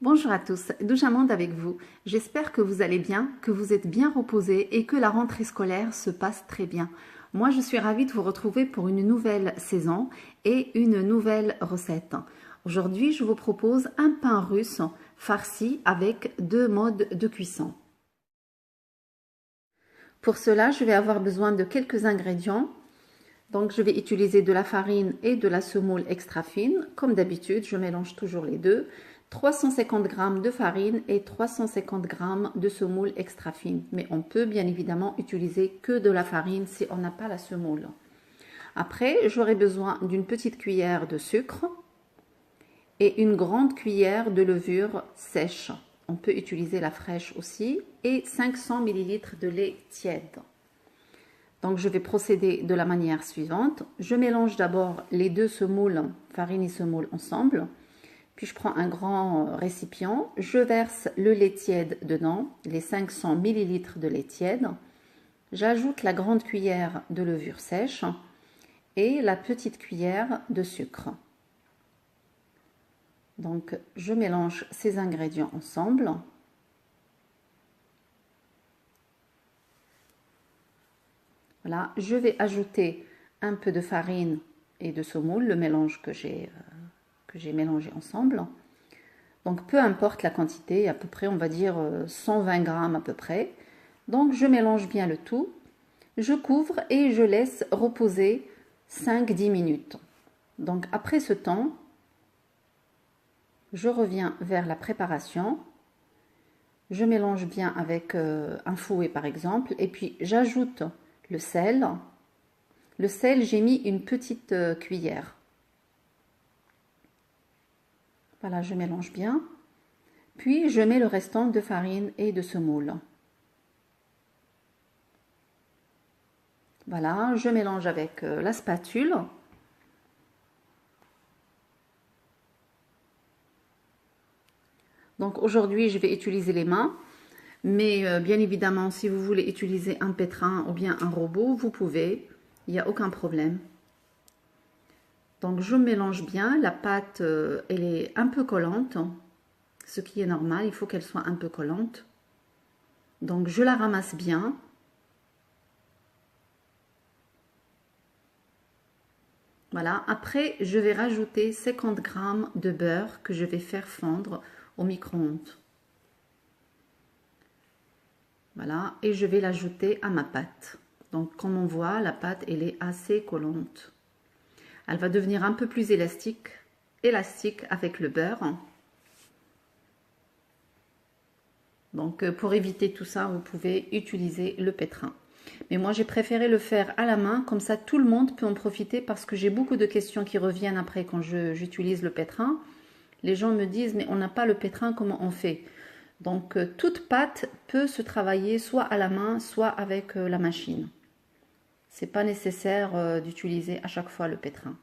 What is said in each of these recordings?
Bonjour à tous, Douchamande avec vous. J'espère que vous allez bien, que vous êtes bien reposés et que la rentrée scolaire se passe très bien. Moi, je suis ravie de vous retrouver pour une nouvelle saison et une nouvelle recette. Aujourd'hui, je vous propose un pain russe farci avec deux modes de cuisson. Pour cela, je vais avoir besoin de quelques ingrédients. Donc, je vais utiliser de la farine et de la semoule extra fine. Comme d'habitude, je mélange toujours les deux. 350 g de farine et 350 g de semoule extra fine. Mais on peut bien évidemment utiliser que de la farine si on n'a pas la semoule. Après, j'aurai besoin d'une petite cuillère de sucre et une grande cuillère de levure sèche. On peut utiliser la fraîche aussi et 500 ml de lait tiède. Donc, je vais procéder de la manière suivante. Je mélange d'abord les deux semoules, farine et semoule ensemble. Puis, je prends un grand récipient. Je verse le lait tiède dedans, les 500 ml de lait tiède. J'ajoute la grande cuillère de levure sèche et la petite cuillère de sucre. Donc, je mélange ces ingrédients ensemble. Voilà, je vais ajouter un peu de farine et de semoule, le mélange que j'ai mélangé ensemble. Donc, peu importe la quantité, à peu près, on va dire 120 g à peu près. Donc, je mélange bien le tout. Je couvre et je laisse reposer 5-10 minutes. Donc, après ce temps, je reviens vers la préparation. Je mélange bien avec un fouet par exemple. Et puis, j'ajoute le sel. Le sel, j'ai mis une petite cuillère. Voilà, je mélange bien. Puis, je mets le restant de farine et de semoule. Voilà, je mélange avec la spatule. Donc, aujourd'hui, je vais utiliser les mains. Mais bien évidemment, si vous voulez utiliser un pétrin ou bien un robot, vous pouvez. Il n'y a aucun problème. Donc, je mélange bien. La pâte, elle est un peu collante. Ce qui est normal, il faut qu'elle soit un peu collante. Donc, je la ramasse bien. Voilà. Après, je vais rajouter 50 g de beurre que je vais faire fondre au micro-ondes. Voilà, et je vais l'ajouter à ma pâte. Donc, comme on voit, la pâte, elle est assez collante. Elle va devenir un peu plus élastique avec le beurre. Donc, pour éviter tout ça, vous pouvez utiliser le pétrin. Mais moi, j'ai préféré le faire à la main, comme ça, tout le monde peut en profiter parce que j'ai beaucoup de questions qui reviennent après quand j'utilise le pétrin. Les gens me disent, mais on n'a pas le pétrin, comment on fait ? Donc, toute pâte peut se travailler soit à la main, soit avec la machine. C'est pas nécessaire d'utiliser à chaque fois le pétrin.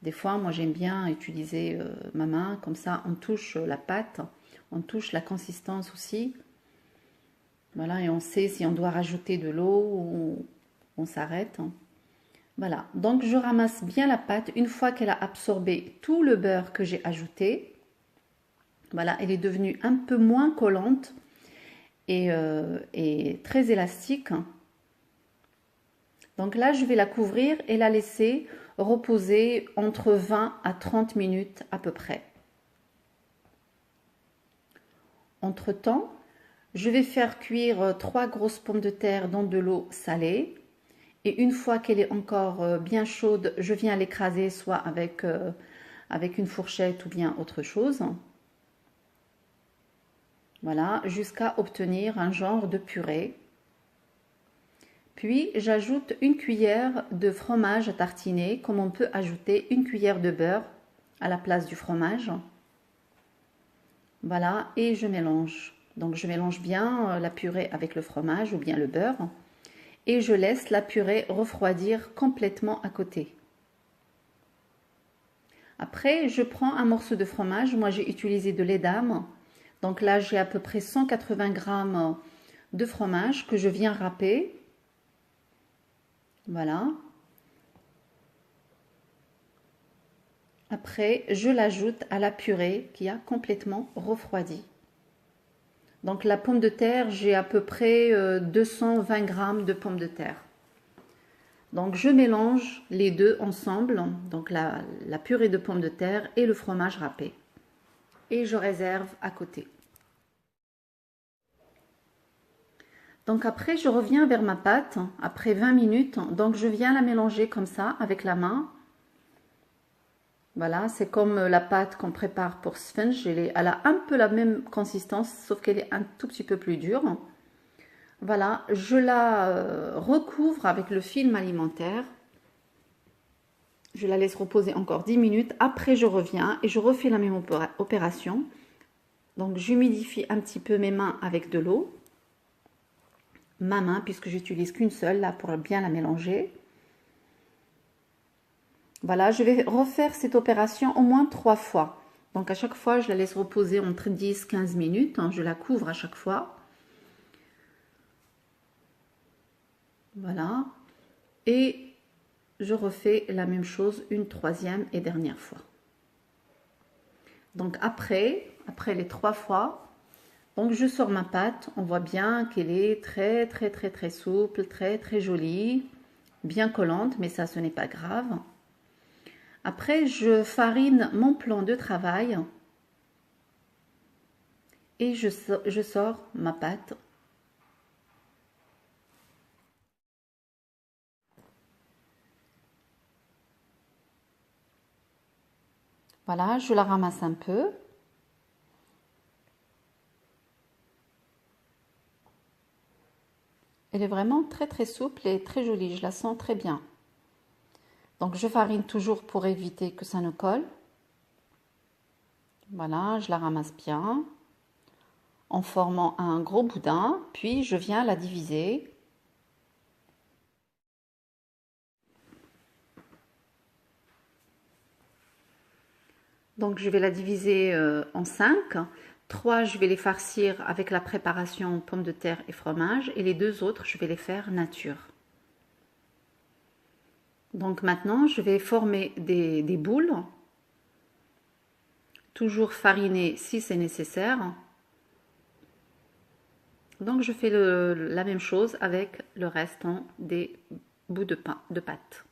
Des fois, moi, j'aime bien utiliser ma main. Comme ça, on touche la pâte, on touche la consistance aussi. Voilà, et on sait si on doit rajouter de l'eau ou on s'arrête. Voilà, donc je ramasse bien la pâte. Une fois qu'elle a absorbé tout le beurre que j'ai ajouté, voilà, elle est devenue un peu moins collante et très élastique. Donc là, je vais la couvrir et la laisser reposer entre 20 à 30 minutes à peu près. Entre-temps, je vais faire cuire 3 grosses pommes de terre dans de l'eau salée. Et une fois qu'elle est encore bien chaude, je viens l'écraser soit avec une fourchette ou bien autre chose. Voilà, jusqu'à obtenir un genre de purée. Puis, j'ajoute une cuillère de fromage à tartiner, comme on peut ajouter une cuillère de beurre à la place du fromage. Voilà, et je mélange. Donc, je mélange bien la purée avec le fromage ou bien le beurre. Et je laisse la purée refroidir complètement à côté. Après, je prends un morceau de fromage. Moi, j'ai utilisé de l'Edam. Donc là, j'ai à peu près 180 g de fromage que je viens râper. Voilà. Après, je l'ajoute à la purée qui a complètement refroidi. Donc la pomme de terre, j'ai à peu près 220 grammes de pommes de terre. Donc je mélange les deux ensemble, donc la purée de pommes de terre et le fromage râpé. Et je réserve à côté. Donc après, je reviens vers ma pâte, après 20 minutes. Donc je viens la mélanger comme ça, avec la main. Voilà, c'est comme la pâte qu'on prépare pour sponge. Elle a un peu la même consistance, sauf qu'elle est un tout petit peu plus dure. Voilà, je la recouvre avec le film alimentaire. Je la laisse reposer encore 10 minutes. Après, je reviens et je refais la même opération. Donc, j'humidifie un petit peu mes mains avec de l'eau. Ma main, puisque j'utilise qu'une seule là pour bien la mélanger. Voilà, je vais refaire cette opération au moins 3 fois. Donc, à chaque fois, je la laisse reposer entre 10 et 15 minutes. Je la couvre à chaque fois. Voilà. Et je refais la même chose une troisième et dernière fois. Donc après les 3 fois, donc je sors ma pâte. On voit bien qu'elle est très souple, très jolie, bien collante, mais ça, ce n'est pas grave. Après, je farine mon plan de travail et je sors ma pâte. Voilà, je la ramasse un peu. Elle est vraiment très souple et très jolie, je la sens très bien. Donc je farine toujours pour éviter que ça ne colle. Voilà, je la ramasse bien en formant un gros boudin, puis je viens la diviser. Donc je vais la diviser en 5. 3, je vais les farcir avec la préparation pommes de terre et fromage, et les 2 autres, je vais les faire nature. Donc maintenant, je vais former des boules, toujours fariner si c'est nécessaire. Donc je fais la même chose avec le restant des bouts de pâte.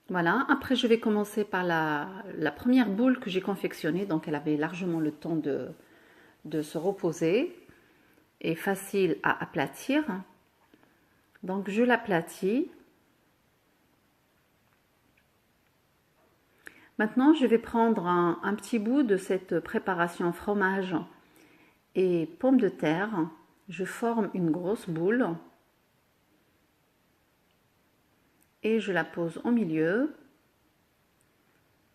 Voilà, après je vais commencer par la première boule que j'ai confectionnée, donc elle avait largement le temps de se reposer et facile à aplatir. Donc je l'aplatis. Maintenant je vais prendre un petit bout de cette préparation fromage et pommes de terre. Je forme une grosse boule. Et je la pose au milieu,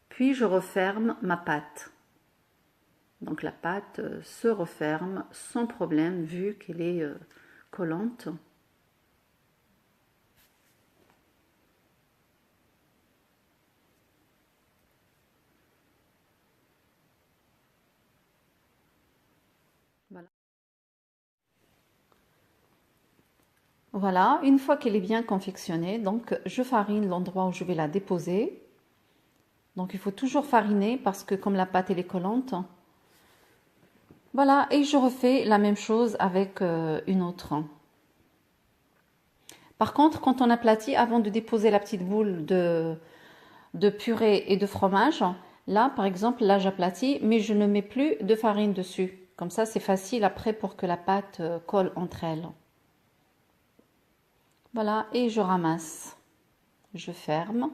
puis je referme ma pâte. Donc la pâte se referme sans problème vu qu'elle est collante. Voilà. Voilà, une fois qu'elle est bien confectionnée, donc je farine l'endroit où je vais la déposer. Donc il faut toujours fariner parce que comme la pâte elle est collante. Voilà, et je refais la même chose avec une autre. Par contre, quand on aplatit, avant de déposer la petite boule de purée et de fromage, là par exemple, là j'aplatis, mais je ne mets plus de farine dessus. Comme ça, c'est facile après pour que la pâte colle entre elles. Voilà, et je ramasse. Je ferme.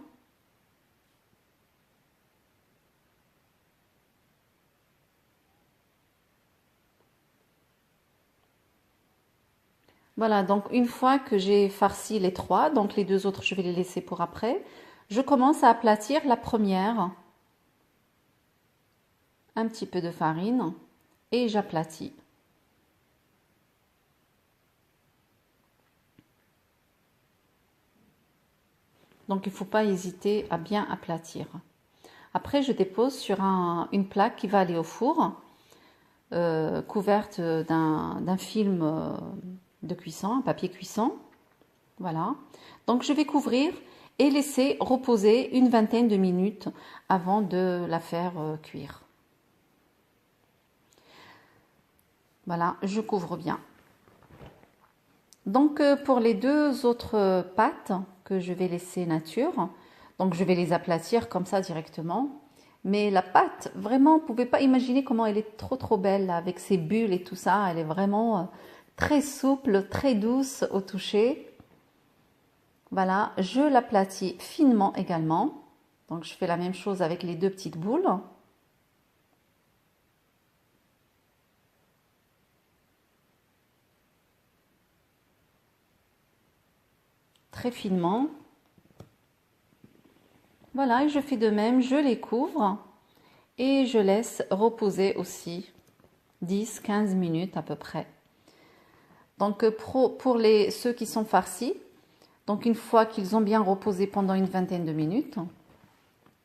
Voilà, donc une fois que j'ai farci les 3, donc les 2 autres, je vais les laisser pour après. Je commence à aplatir la première. Un petit peu de farine et j'aplatis. Donc il ne faut pas hésiter à bien aplatir. Après, je dépose sur une plaque qui va aller au four, couverte d'un film de cuisson, un papier cuisson. Voilà. Donc je vais couvrir et laisser reposer une vingtaine de minutes avant de la faire cuire. Voilà, je couvre bien. Donc pour les deux autres pâtes que je vais laisser nature, donc je vais les aplatir comme ça directement. Mais la pâte, vraiment, vous ne pouvez pas imaginer comment elle est trop belle là, avec ses bulles et tout ça. Elle est vraiment très souple, très douce au toucher. Voilà, je l'aplatis finement également. Donc je fais la même chose avec les deux petites boules. Très finement. Voilà, et je fais de même, je les couvre et je laisse reposer aussi 10-15 minutes à peu près. Donc pour ceux qui sont farcis, donc une fois qu'ils ont bien reposé pendant une vingtaine de minutes,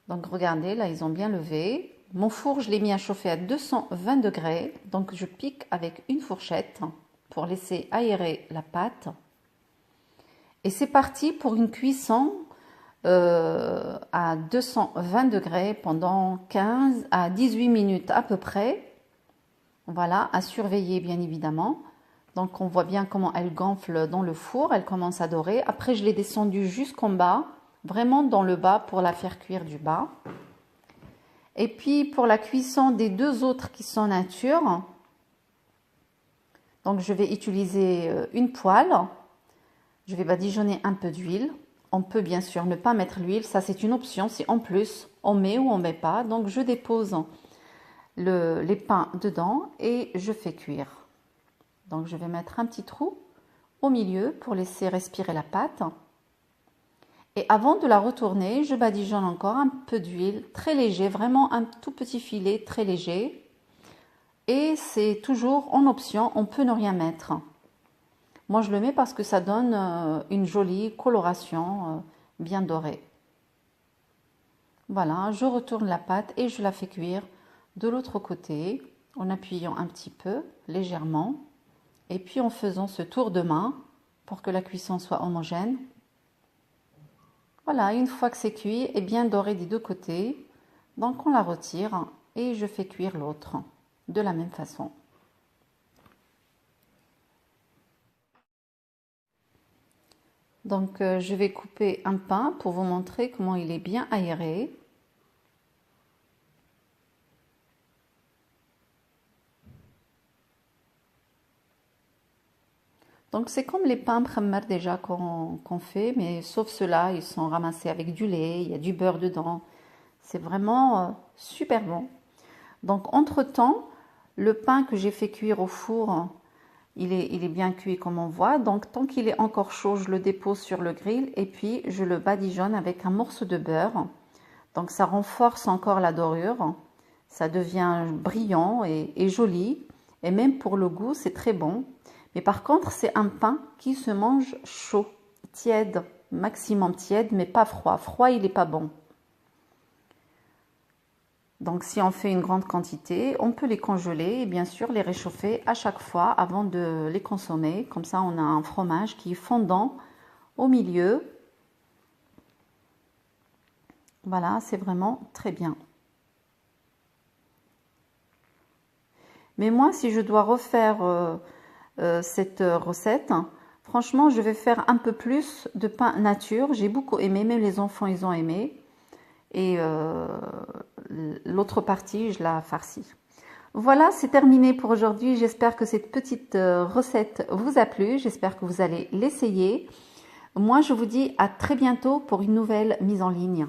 donc regardez, là ils ont bien levé. Mon four, je l'ai mis à chauffer à 220 degrés, donc je pique avec une fourchette pour laisser aérer la pâte. Et c'est parti pour une cuisson à 220 degrés pendant 15 à 18 minutes à peu près. Voilà, à surveiller bien évidemment. Donc on voit bien comment elle gonfle dans le four, elle commence à dorer. Après je l'ai descendue jusqu'en bas, vraiment dans le bas pour la faire cuire du bas. Et puis pour la cuisson des deux autres qui sont nature, donc je vais utiliser une poêle. Je vais badigeonner un peu d'huile. On peut bien sûr ne pas mettre l'huile, ça c'est une option. Si en plus on met ou on met pas, donc je dépose les pains dedans et je fais cuire. Donc je vais mettre un petit trou au milieu pour laisser respirer la pâte. Et avant de la retourner, je badigeonne encore un peu d'huile, très léger, vraiment un tout petit filet très léger. Et c'est toujours en option, on peut ne rien mettre. Moi je le mets parce que ça donne une jolie coloration bien dorée. Voilà, je retourne la pâte et je la fais cuire de l'autre côté en appuyant un petit peu, légèrement. Et puis en faisant ce tour de main pour que la cuisson soit homogène. Voilà, une fois que c'est cuit et bien doré des deux côtés, donc on la retire et je fais cuire l'autre de la même façon. Donc je vais couper un pain pour vous montrer comment il est bien aéré. Donc c'est comme les pains mkhammar déjà qu'on fait, mais sauf ceux-là, ils sont ramassés avec du lait, il y a du beurre dedans. C'est vraiment super bon. Donc entre-temps, le pain que j'ai fait cuire au four, il est bien cuit comme on voit. Donc tant qu'il est encore chaud, je le dépose sur le grill et puis je le badigeonne avec un morceau de beurre. Donc ça renforce encore la dorure, ça devient brillant et joli. Et même pour le goût, c'est très bon. Mais par contre, c'est un pain qui se mange chaud, tiède, maximum tiède, mais pas froid. Froid, il n'est pas bon. Donc si on fait une grande quantité, on peut les congeler et bien sûr les réchauffer à chaque fois avant de les consommer. Comme ça, on a un fromage qui est fondant au milieu. Voilà, c'est vraiment très bien. Mais moi, si je dois refaire cette recette, franchement, je vais faire un peu plus de pain nature. J'ai beaucoup aimé, même les enfants, ils ont aimé. Et l'autre partie, je la farcis. Voilà, c'est terminé pour aujourd'hui. J'espère que cette petite recette vous a plu. J'espère que vous allez l'essayer. Moi, je vous dis à très bientôt pour une nouvelle mise en ligne.